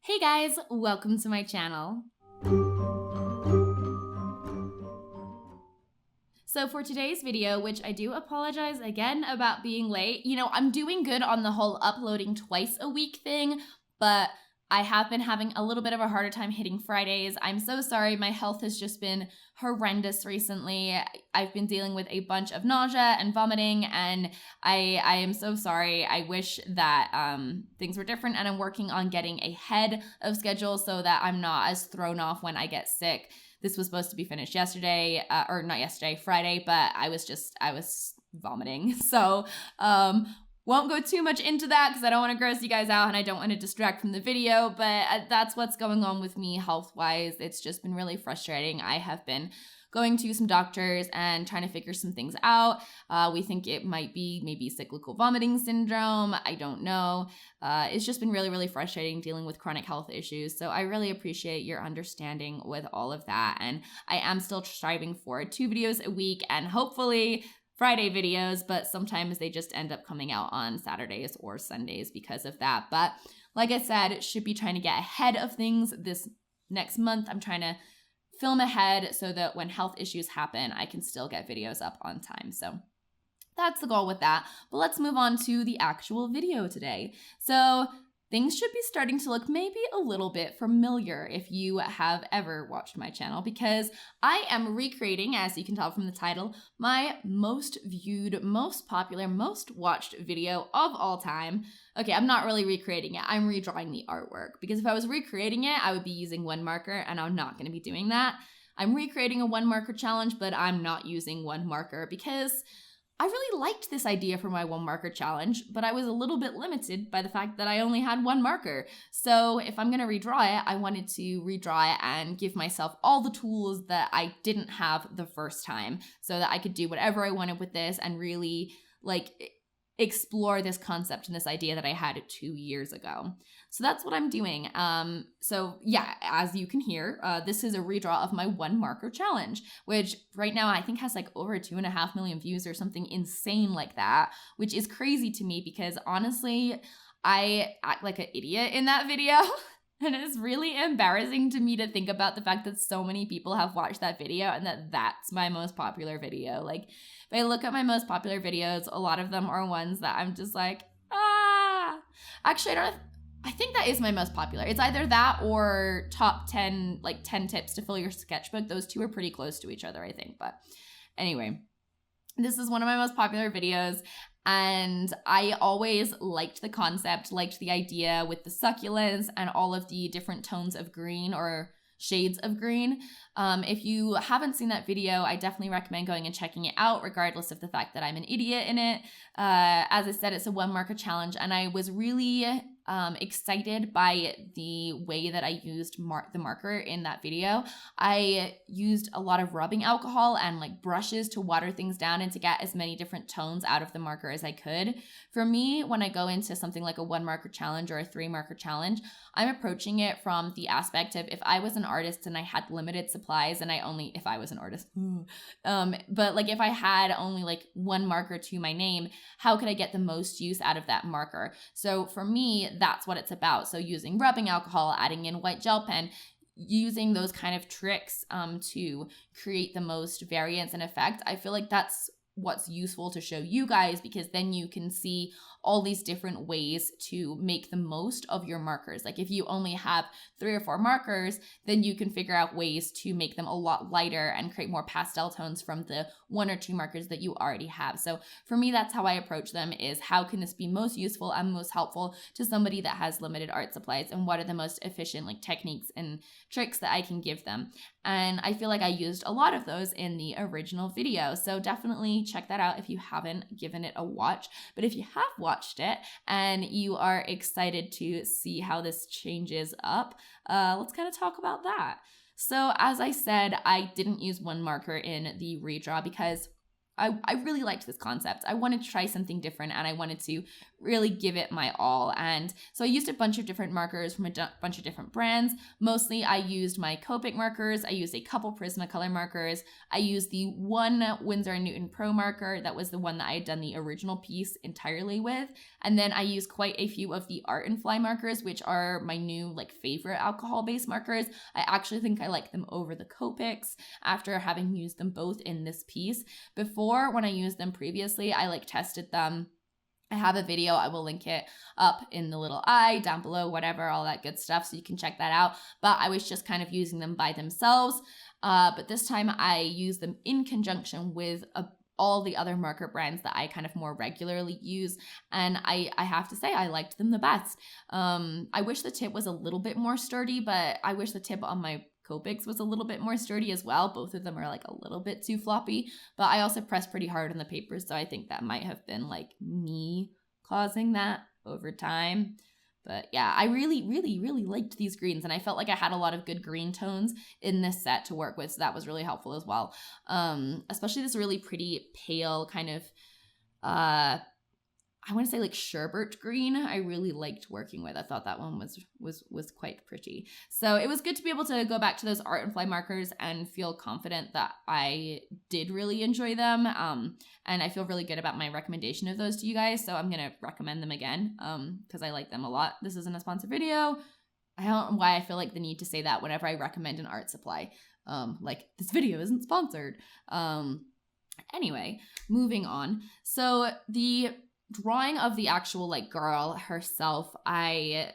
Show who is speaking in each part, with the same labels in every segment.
Speaker 1: Hey guys, welcome to my channel. So for today's video, which I do apologize again about being late, I'm doing good on the whole uploading twice a week thing, but I have been having a little bit of a harder time hitting Fridays. I'm so sorry. My health has just been horrendous recently. I've been dealing with a bunch of nausea and vomiting, and I am so sorry. I wish that things were different, and I'm working on getting ahead of schedule so that I'm not as thrown off when I get sick. This was supposed to be finished yesterday, or not yesterday, Friday, but I was vomiting. So, won't go too much into that because I don't want to gross you guys out and I don't want to distract from the video, but that's what's going on with me health-wise. It's just been really frustrating. I have been going to some doctors and trying to figure some things out. We think it might be maybe cyclical vomiting syndrome. I don't know. It's just been really, really frustrating dealing with chronic health issues. So I really appreciate your understanding with all of that. And I am still striving for 2 videos a week and hopefully Friday videos, but sometimes they just end up coming out on Saturdays or Sundays because of that. But like I said, should be trying to get ahead of things this next month. I'm trying to film ahead so that when health issues happen, I can still get videos up on time. So that's the goal with that. But let's move on to the actual video today. So things should be starting to look maybe a little bit familiar if you have ever watched my channel, because I am recreating, as you can tell from the title, my most viewed, most popular, most watched video of all time. Okay, I'm not really recreating it. I'm redrawing the artwork, because if I was recreating it, I would be using one marker, and I'm not going to be doing that. I'm recreating a one marker challenge, but I'm not using one marker because I really liked this idea for my one marker challenge, but I was a little bit limited by the fact that I only had one marker. So if I'm going to redraw it, I wanted to redraw it and give myself all the tools that I didn't have the first time so that I could do whatever I wanted with this and really explore this concept and this idea that I had 2 years ago. So that's what I'm doing. So yeah, as you can hear, this is a redraw of my one marker challenge, which right now I think has over 2.5 million views or something insane like that, which is crazy to me because honestly, I act like an idiot in that video. And it's really embarrassing to me to think about the fact that so many people have watched that video and that's my most popular video. If I look at my most popular videos, a lot of them are ones that I'm just Actually, I think that is my most popular. It's either that or top 10, 10 tips to fill your sketchbook. Those two are pretty close to each other, I think. But anyway, this is one of my most popular videos. And I always liked the concept, liked the idea with the succulents and all of the different tones of green or shades of green. If you haven't seen that video, I definitely recommend going and checking it out, regardless of the fact that I'm an idiot in it. As I said, it's a one marker challenge, and I was really excited by the way that I used the marker in that video. I used a lot of rubbing alcohol and brushes to water things down and to get as many different tones out of the marker as I could. For me, when I go into something like a one marker challenge or a 3 marker challenge, I'm approaching it from the aspect of if I was an artist and I had limited supplies and if I was an artist, but if I had only one marker to my name, how could I get the most use out of that marker? So for me, that's what it's about. So using rubbing alcohol, adding in white gel pen, using those kind of tricks to create the most variance and effect. I feel like that's what's useful to show you guys, because then you can see all these different ways to make the most of your markers. If you only have 3 or 4 markers, then you can figure out ways to make them a lot lighter and create more pastel tones from the 1 or 2 markers that you already have. So for me, that's how I approach them, is how can this be most useful and most helpful to somebody that has limited art supplies, and what are the most efficient techniques and tricks that I can give them. And I feel like I used a lot of those in the original video. So definitely check that out if you haven't given it a watch. But if you have watched it and you are excited to see how this changes up, let's kind of talk about that. So as I said, I didn't use one marker in the redraw because I really liked this concept. I wanted to try something different and I wanted to really give it my all. And so I used a bunch of different markers from a bunch of different brands. Mostly I used my Copic markers. I used a couple Prismacolor markers. I used the one Winsor & Newton Pro marker. That was the one that I had done the original piece entirely with. And then I used quite a few of the Art and Fly markers, which are my new like favorite alcohol-based markers. I actually think I like them over the Copics after having used them both in this piece. Before, when I used them previously, I like tested them. I have a video, I will link it up in the little eye, down below, whatever, all that good stuff, so you can check that out. But I was just kind of using them by themselves. But this time I used them in conjunction with all the other marker brands that I kind of more regularly use. And I have to say, I liked them the best. I wish the tip was a little bit more sturdy, but I wish the tip on my Copics was a little bit more sturdy as well. Both of them are like a little bit too floppy, but I also pressed pretty hard on the paper, so I think that might have been like me causing that over time. But yeah, I really, really, really liked these greens, and I felt like I had a lot of good green tones in this set to work with, so that was really helpful as well. Especially this really pretty pale kind of I want to say like sherbet green. I really liked working with. I thought that one was quite pretty. So it was good to be able to go back to those Art and Fly markers and feel confident that I did really enjoy them. And I feel really good about my recommendation of those to you guys. So I'm going to recommend them again because I like them a lot. This isn't a sponsored video. I don't know why I feel like the need to say that whenever I recommend an art supply. Like this video isn't sponsored. Anyway, moving on. So the drawing of the actual like girl herself, I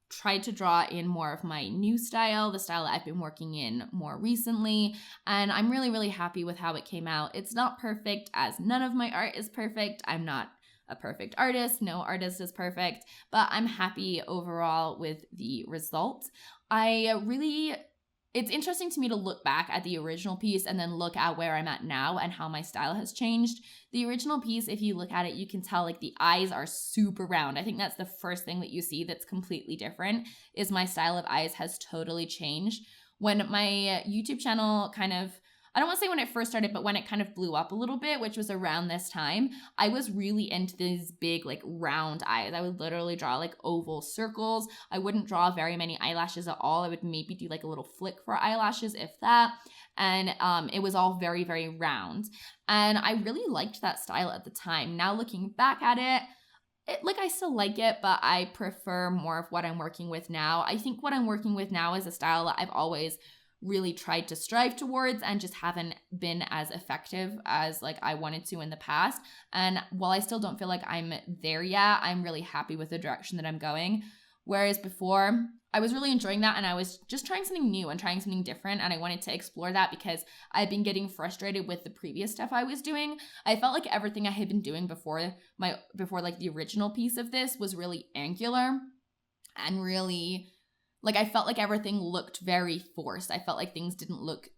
Speaker 1: tried to draw in more of my new style, the style that I've been working in more recently, and I'm really, really happy with how it came out. It's not perfect, as none of my art is perfect. I'm not a perfect artist. No artist is perfect, but I'm happy overall with the result. It's interesting to me to look back at the original piece and then look at where I'm at now and how my style has changed. The original piece, if you look at it, you can tell like the eyes are super round. I think that's the first thing that you see that's completely different, is my style of eyes has totally changed. When my YouTube channel kind of, I don't want to say when it first started, but when it kind of blew up a little bit, which was around this time, I was really into these big, like, round eyes. I would literally draw, like, oval circles. I wouldn't draw very many eyelashes at all. I would maybe do, like, a little flick for eyelashes, if that. And it was all very, very round. And I really liked that style at the time. Now looking back at it, I still like it, but I prefer more of what I'm working with now. I think what I'm working with now is a style that I've always really tried to strive towards and just haven't been as effective as like I wanted to in the past. And while I still don't feel like I'm there yet, I'm really happy with the direction that I'm going. Whereas before, I was really enjoying that and I was just trying something new and trying something different, and I wanted to explore that because I've been getting frustrated with the previous stuff I was doing. I felt like everything I had been doing before like the original piece of this was really angular and really, like, I felt like everything looked very forced. I felt like things didn't look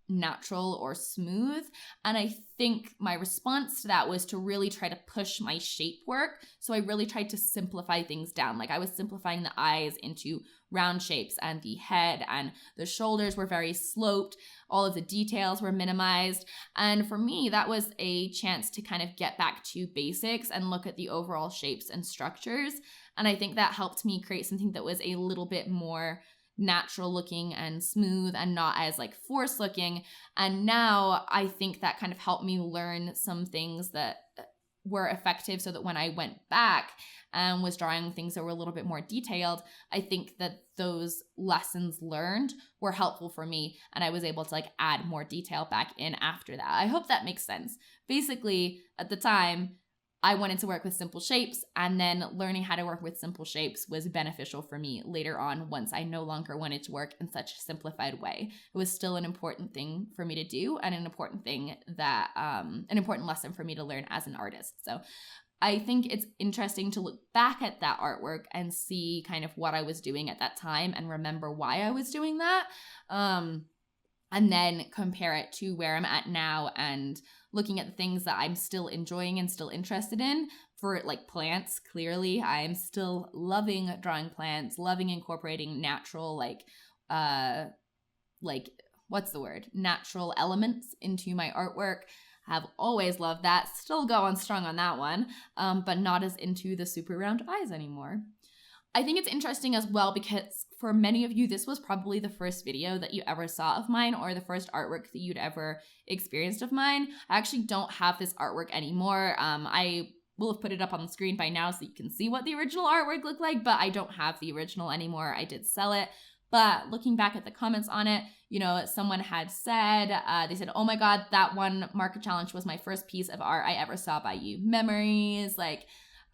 Speaker 1: natural or smooth. And I think my response to that was to really try to push my shape work. So I really tried to simplify things down. Like I was simplifying the eyes into round shapes, and the head and the shoulders were very sloped. All of the details were minimized. And for me, that was a chance to kind of get back to basics and look at the overall shapes and structures. And I think that helped me create something that was a little bit more natural looking and smooth and not as like forced looking. And now I think that kind of helped me learn some things that were effective, so that when I went back and was drawing things that were a little bit more detailed, I think that those lessons learned were helpful for me, and I was able to like add more detail back in after that. I hope that makes sense. Basically, at the time, I wanted to work with simple shapes, and then learning how to work with simple shapes was beneficial for me later on once I no longer wanted to work in such a simplified way. It was still an important thing for me to do, and an important thing that, an important lesson for me to learn as an artist. So I think it's interesting to look back at that artwork and see kind of what I was doing at that time and remember why I was doing that. And then compare it to where I'm at now and looking at the things that I'm still enjoying and still interested in. For like plants, clearly, I'm still loving drawing plants, loving incorporating natural, what's the word? Natural elements into my artwork. Have always loved that. Still going strong on that one, but not as into the super round eyes anymore. I think it's interesting as well because for many of you, this was probably the first video that you ever saw of mine or the first artwork that you'd ever experienced of mine. I actually don't have this artwork anymore. I will have put it up on the screen by now so you can see what the original artwork looked like, but I don't have the original anymore. I did sell it. But looking back at the comments on it, you know, someone had said, they said, oh my God, that one marker challenge was my first piece of art I ever saw by you. Memories, like,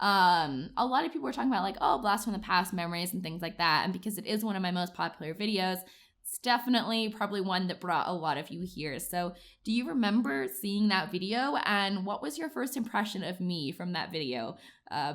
Speaker 1: a lot of people were talking about like, oh, blast from the past memories and things like that. And because it is one of my most popular videos, it's definitely probably one that brought a lot of you here. So do you remember seeing that video? And what was your first impression of me from that video?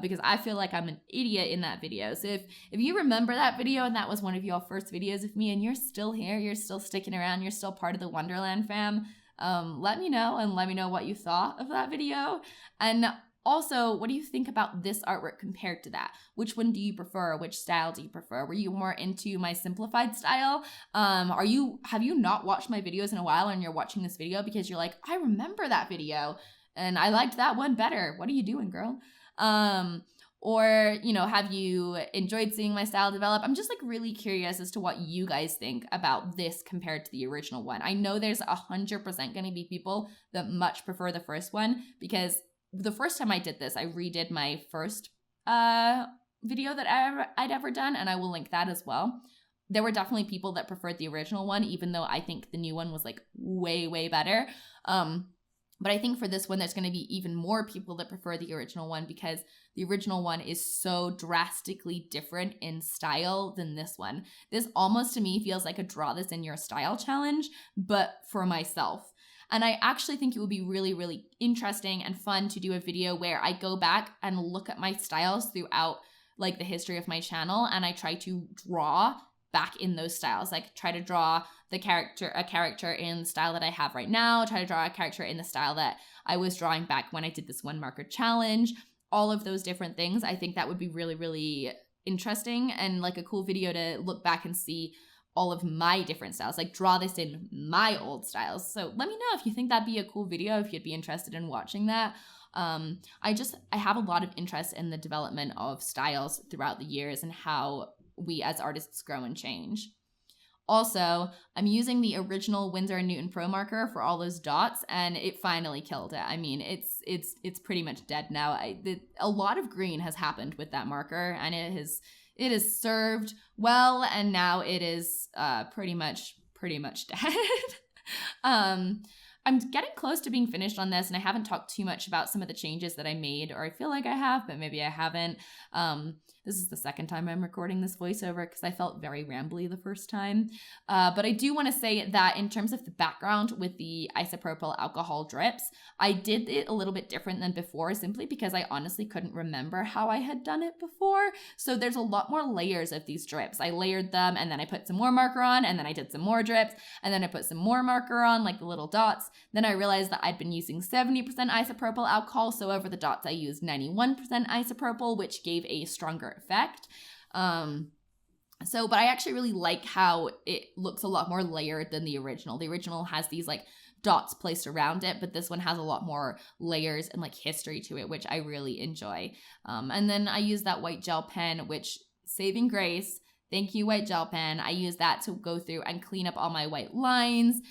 Speaker 1: Because I feel like I'm an idiot in that video. So if you remember that video and that was one of your first videos of me and you're still here, you're still sticking around, you're still part of the Wonderland fam, let me know and let me know what you thought of that video. And also, what do you think about this artwork compared to that? Which one do you prefer? Which style do you prefer? Were you more into my simplified style? Have you not watched my videos in a while and you're watching this video because you're like, I remember that video and I liked that one better. What are you doing, girl? Or, you know, have you enjoyed seeing my style develop? I'm just like really curious as to what you guys think about this compared to the original one. I know there's 100% going to be people that much prefer the first one because the first time I did this, I redid my first video that I'd ever done, and I will link that as well. There were definitely people that preferred the original one, even though I think the new one was like way, way better. But I think for this one, there's going to be even more people that prefer the original one because the original one is so drastically different in style than this one. This almost to me feels like a draw this in your style challenge, but for myself. And I actually think it would be really, really interesting and fun to do a video where I go back and look at my styles throughout like the history of my channel and I try to draw back in those styles. Like try to draw a character in the style that I have right now, try to draw a character in the style that I was drawing back when I did this one marker challenge, all of those different things. I think that would be really, really interesting and like a cool video to look back and see all of my different styles, like draw this in my old styles. So let me know if you think that'd be a cool video, if you'd be interested in watching that. I have a lot of interest in the development of styles throughout the years and how we as artists grow and change. Also, I'm using the original Winsor & Newton Pro marker for all those dots, and it finally killed it. I mean, it's pretty much dead now. A lot of green has happened with that marker, and it has served well, and now it is pretty much dead. I'm getting close to being finished on this, and I haven't talked too much about some of the changes that I made, or I feel like I have, but maybe I haven't. This is the second time I'm recording this voiceover because I felt very rambly the first time. But I do want to say that in terms of the background with the isopropyl alcohol drips, I did it a little bit different than before simply because I honestly couldn't remember how I had done it before. So there's a lot more layers of these drips. I layered them and then I put some more marker on and then I did some more drips and then I put some more marker on, like the little dots. Then I realized that I'd been using 70% isopropyl alcohol, so over the dots I used 91% isopropyl, which gave a stronger effect. But I actually really like how it looks a lot more layered than the original. The original has these like dots placed around it, but this one has a lot more layers and like history to it, which I really enjoy. And then I use that white gel pen, which, saving grace, thank you, white gel pen. I use that to go through and clean up all my white lines,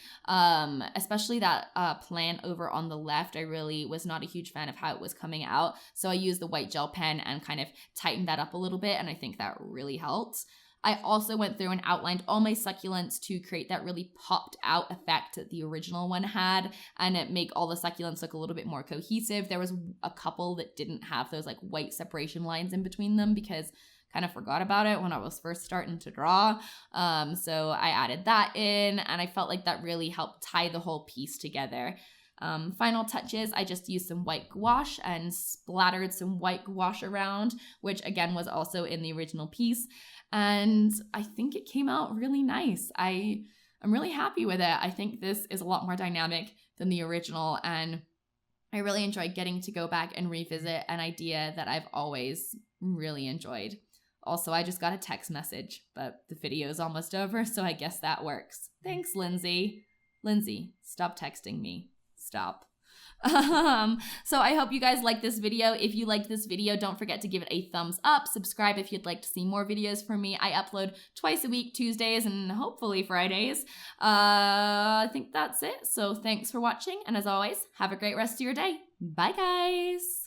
Speaker 1: especially that plant over on the left. I really was not a huge fan of how it was coming out. So I used the white gel pen and kind of tightened that up a little bit, and I think that really helped. I also went through and outlined all my succulents to create that really popped out effect that the original one had, and it make all the succulents look a little bit more cohesive. There was a couple that didn't have those like white separation lines in between them because kind of forgot about it when I was first starting to draw. So I added that in, and I felt like that really helped tie the whole piece together. Final touches, I just used some white gouache and splattered some white gouache around, which again was also in the original piece. And I think it came out really nice. I'm really happy with it. I think this is a lot more dynamic than the original, and I really enjoyed getting to go back and revisit an idea that I've always really enjoyed. Also, I just got a text message, but the video is almost over, so I guess that works. Thanks, Lindsay. Lindsay, stop texting me. Stop. So I hope you guys like this video. If you liked this video, don't forget to give it a thumbs up. Subscribe if you'd like to see more videos from me. I upload twice a week, Tuesdays and hopefully Fridays. I think that's it. So thanks for watching. And as always, have a great rest of your day. Bye, guys.